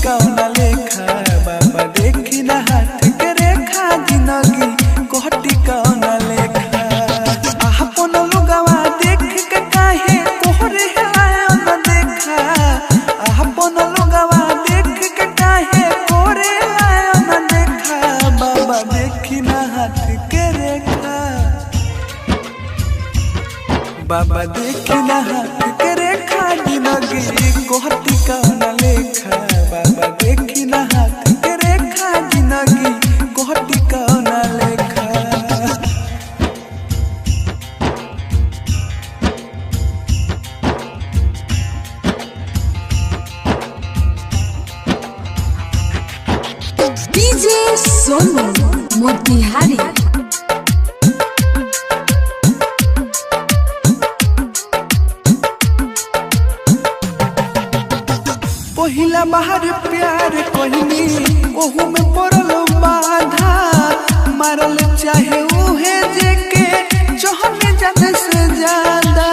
कौन लेखा बाबा देखी ना हाथ के रेखा जिंदगी कोहटी कौन लेखा अपन लुगावा देख के काहे तोहरे आयो न देखा अपन लुगावा देख के काहे तोहरे आयो न देखा बाबा देखी ना हाथ के रेखा बाबा देखी ना हाथ के रेखा जिंदगी कोहटी कौन लेखा बाबा देखी ना हाथ के रेखा जिंदगी कोहटी कौन लेखा डीजे सोनू मोतिहारी पहिला बाहर प्यार कहनी ओहू में पड़ल बाधा मारल चाहे उहे जेके चहने जाने से ज्यादा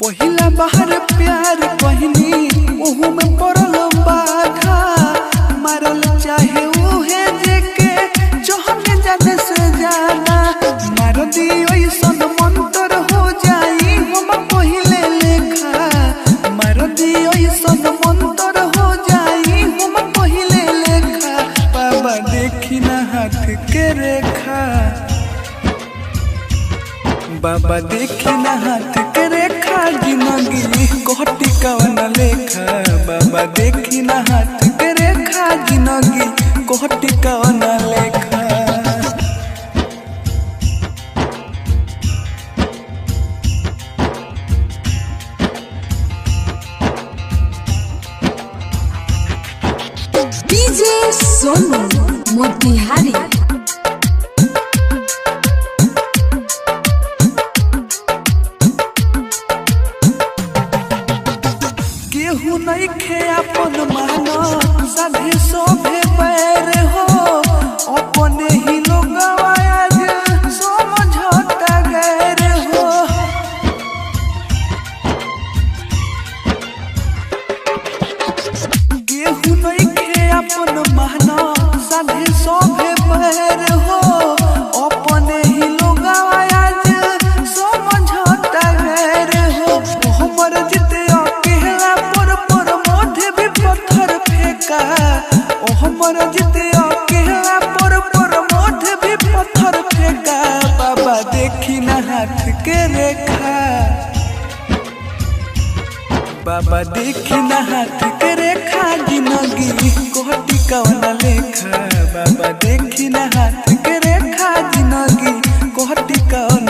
पहिला बाहर प्यार कहनी ओहू में पड़ल बाधा मारल चाहे उहे जेके चहने जाने से ज्यादा मार दी ओइसन मंतर हो जाई हम पहिले लेखा मार दी ओइसन मंतर हो जाई हम पहिले लेखा बाबा देखी ना हाथ के रेखा बाबा देखी ना हाथ के रेखा जिंदगी कोहटी कौन लेखा बाबा देखी ना हाथ के रेखा जिंदगी कोहटी कौन लेखा डीजे सोनू मोतिहारी केहू नहीं खे अपन मानो सभी सोभे पैर हो अपने ही लोग आज समझौता गैर हो केहू नहीं खे अपन मानो सभी सोभे पैर हो अपने ही लोग आज समझौता गैर हो हमर जिते अकेला पर मोढे भी पत्थर फेंका ओ हमर जिते अकेला पर मोढे भी पत्थर फेंका बाबा देखी ना हाथ के रेखा बाबा देखी ना हाथ के रेखा जिंदगी कोहटी कौन लेखा बाबा देखी ना हाथ के रेखा जिंदगी कोहटी कौन